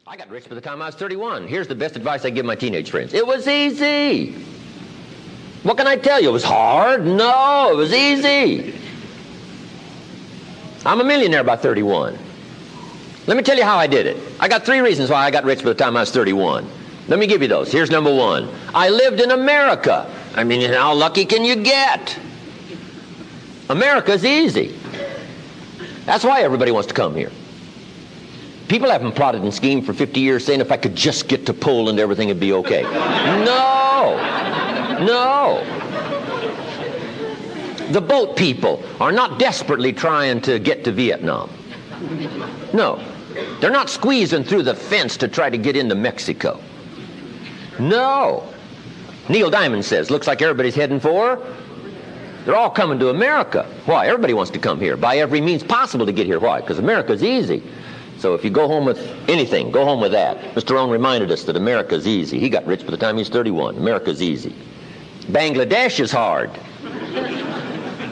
I got rich by the time I was 31. Here's the best advice I give my teenage friends. It was easy. What can I tell you? It was hard? No, it was easy. I'm a millionaire by 31. Let me tell you how I did it. I got 3 reasons why I got rich by the time I was 31. Let me give you those. Here's number 1. I lived in America. I mean, how lucky can you get? America's easy. That's why everybody wants to come here. People haven't plotted and schemed for 50 years saying if I could just get to Poland, everything would be okay. No. No. The boat people are not desperately trying to get to Vietnam. No. They're not squeezing through the fence to try to get into Mexico. No. Neil Diamond says, looks like everybody's heading for. They're all coming to America. Why? Everybody wants to come here by every means possible to get here. Why? Because America's easy. So if you go home with anything, go home with that. Mr. Rohn reminded us that America's easy. He got rich by the time he was 31. America's easy. Bangladesh is hard.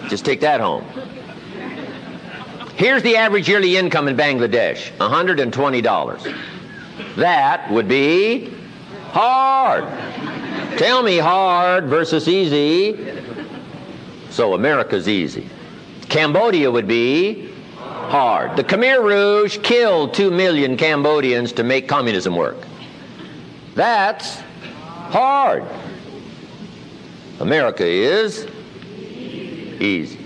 Just take that home. Here's the average yearly income in Bangladesh, $120. That would be hard. Tell me hard versus easy. So America's easy. Cambodia would be hard. The Khmer Rouge killed 2 million Cambodians to make communism work. That's hard. America is easy.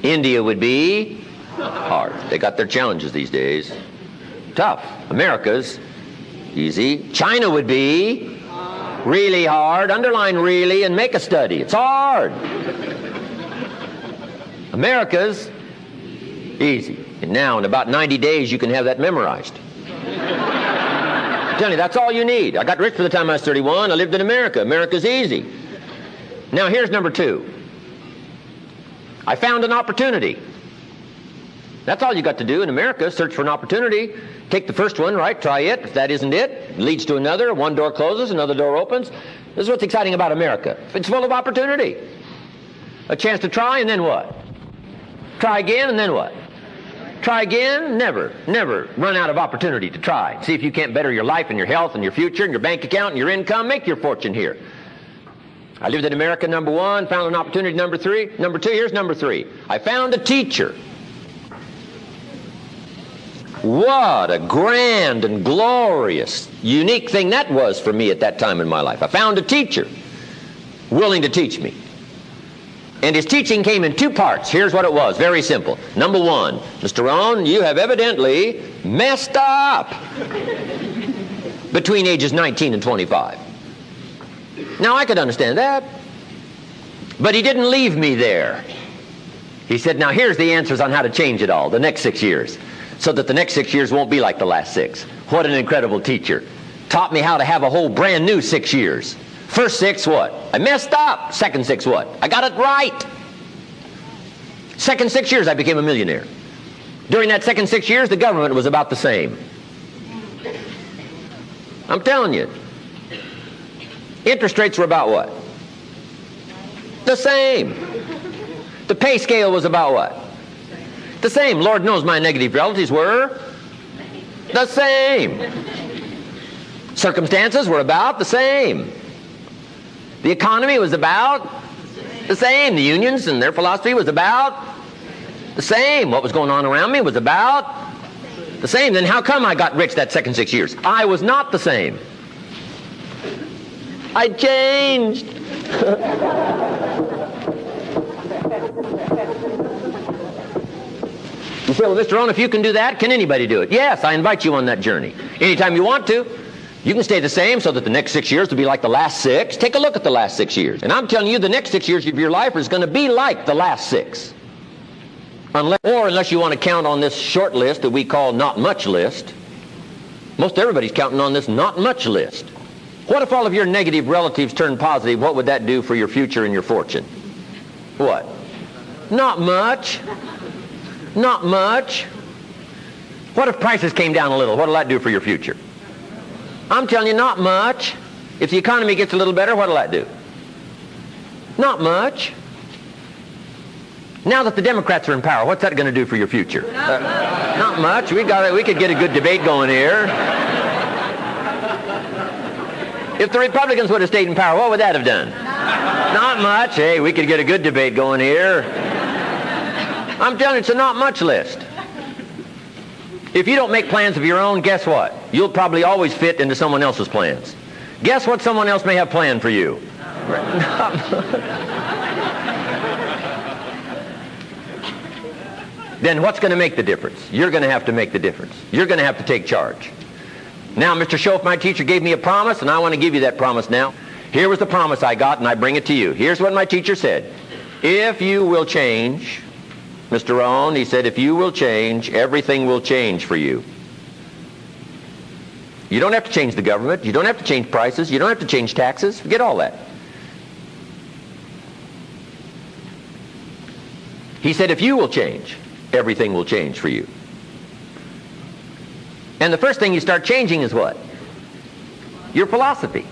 India would be hard. They got their challenges these days. Tough. America's easy. China would be really hard. Underline really and make a study. It's hard. America's easy. And now in about 90 days you can have that memorized. I'm telling you, that's all you need. I got rich by the time I was 31. I lived in America. America's easy. Now here's number 2. I found an opportunity. That's all you got to do in America, search for an opportunity. Take the first one, right? Try it. If that isn't it, it leads to another. One door closes, another door opens. This is what's exciting about America. It's full of opportunity. A chance to try, and then what? Try again, and then what? Try again. Never run out of opportunity to try. See if you can't better your life and your health and your future and your bank account and your income. Make your fortune here. I lived in America, number 1. Found an opportunity, number 3. Number 2, here's number 3. I found a teacher. What a grand and glorious, unique thing that was for me at that time in my life. I found a teacher willing to teach me. And his teaching came in 2 parts. Here's what it was. Very simple. Number 1, Mr. Rohn, you have evidently messed up between ages 19 and 25. Now, I could understand that. But he didn't leave me there. He said, now here's the answers on how to change it all, the next 6 years, so that the next 6 years won't be like the last 6. What an incredible teacher. Taught me how to have a whole brand new 6 years. First 6, what? I messed up. Second 6, what? I got it right. Second 6 years, I became a millionaire. During that second 6 years, the government was about the same. I'm telling you. Interest rates were about what? The same. The pay scale was about what? The same. Lord knows my negative relatives were the same. Circumstances were about the same. The economy was about the same. The unions and their philosophy was about the same. What was going on around me was about the same. Then how come I got rich that second 6 years? I was not the same. I changed. You say, well, Mr. Rohn, if you can do that, can anybody do it? Yes, I invite you on that journey. Anytime you want to. You can stay the same so that the next 6 years will be like the last 6. Take a look at the last 6 years. And I'm telling you, the next 6 years of your life is going to be like the last 6. Unless you want to count on this short list that we call not much list. Most everybody's counting on this not much list. What if all of your negative relatives turn positive? What would that do for your future and your fortune? What? Not much. Not much. What if prices came down a little? What will that do for your future? I'm telling you, not much. If the economy gets a little better, what will that do? Not much. Now that the Democrats are in power, what's that going to do for your future? Not much. We could get a good debate going here. If the Republicans would have stayed in power, what would that have done? Not much. Hey, we could get a good debate going here. I'm telling you, it's a not much list. If you don't make plans of your own, guess what? You'll probably always fit into someone else's plans. Guess what someone else may have planned for you? Then what's going to make the difference? You're going to have to make the difference. You're going to have to take charge. Now, Mr. Schoaf, my teacher, gave me a promise, and I want to give you that promise now. Here was the promise I got, and I bring it to you. Here's what my teacher said. If you will change, Mr. Rohn, he said, if you will change, everything will change for you. You don't have to change the government. You don't have to change prices. You don't have to change taxes. Forget all that. He said, if you will change, everything will change for you. And the first thing you start changing is what? Your philosophy.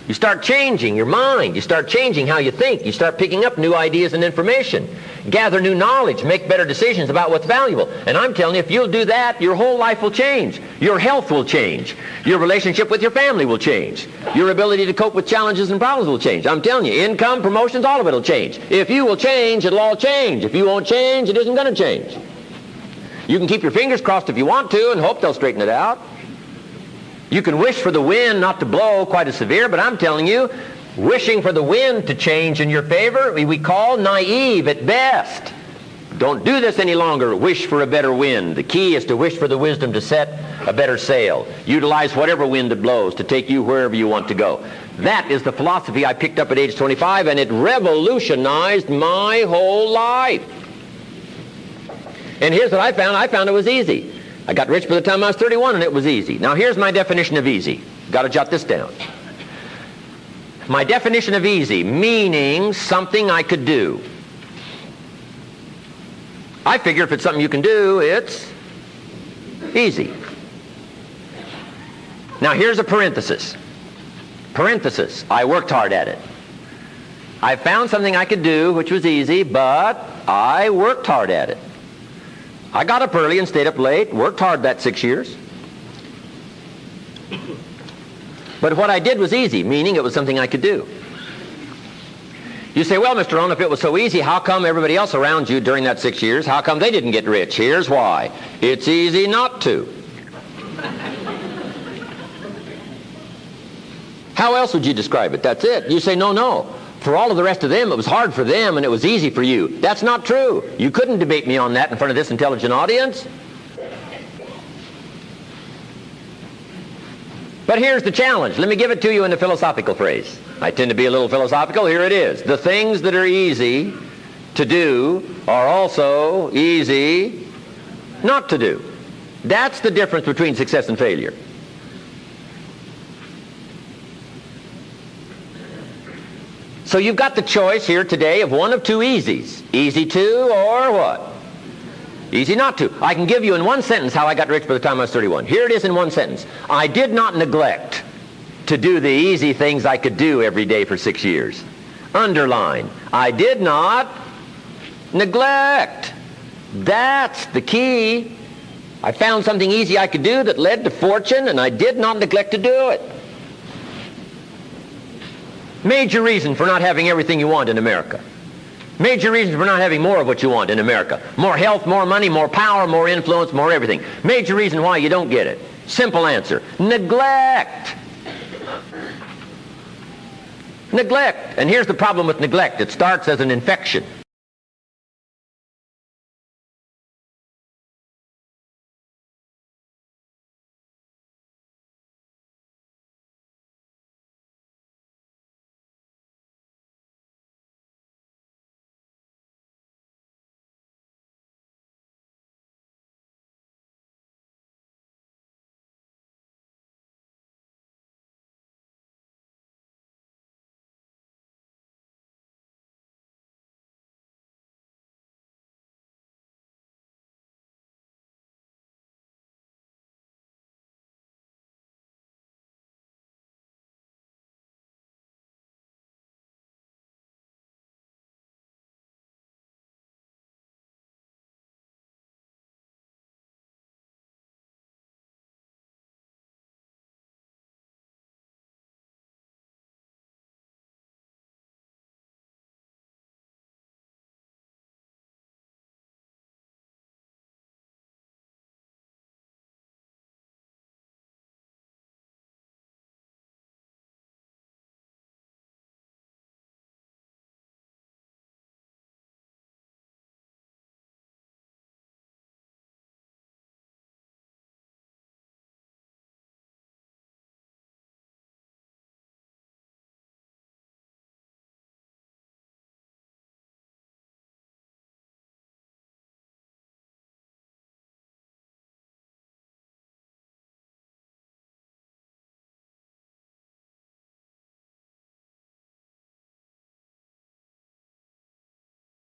You start changing your mind. You start changing how you think. You start picking up new ideas and information. Gather new knowledge. Make better decisions about what's valuable. And I'm telling you, if you'll do that, your whole life will change. Your health will change. Your relationship with your family will change. Your ability to cope with challenges and problems will change. I'm telling you, income, promotions, all of it will change. If you will change, it'll all change. If you won't change, it isn't going to change. You can keep your fingers crossed if you want to and hope they'll straighten it out. You can wish for the wind not to blow quite as severe, but I'm telling you, wishing for the wind to change in your favor, we call naive at best. Don't do this any longer. Wish for a better wind. The key is to wish for the wisdom to set a better sail. Utilize whatever wind it blows to take you wherever you want to go. That is the philosophy I picked up at age 25, and it revolutionized my whole life. And here's what I found. I found it was easy. I got rich by the time I was 31, and it was easy. Now, here's my definition of easy. Got to jot this down. My definition of easy, meaning something I could do. I figure if it's something you can do, it's easy. Now, here's a parenthesis. Parenthesis, I worked hard at it. I found something I could do, which was easy, but I worked hard at it. I got up early and stayed up late, worked hard that 6 years. But what I did was easy, meaning it was something I could do. You say, well, Mr. Rohn, if it was so easy, how come everybody else around you during that 6 years, how come they didn't get rich? Here's why. It's easy not to. How else would you describe it? That's it. You say, no. For all of the rest of them, it was hard for them and it was easy for you. That's not true. You couldn't debate me on that in front of this intelligent audience. But here's the challenge. Let me give it to you in a philosophical phrase. I tend to be a little philosophical. Here it is. The things that are easy to do are also easy not to do. That's the difference between success and failure. So you've got the choice here today of one of two easies. Easy to or what? Easy not to. I can give you in one sentence how I got rich by the time I was 31. Here it is in one sentence. I did not neglect to do the easy things I could do every day for 6 years. Underline. I did not neglect. That's the key. I found something easy I could do that led to fortune, and I did not neglect to do it. Major reason for not having everything you want in America. Major reason for not having more of what you want in America. More health, more money, more power, more influence, more everything. Major reason why you don't get it. Simple answer. Neglect. Neglect. And here's the problem with neglect. It starts as an infection.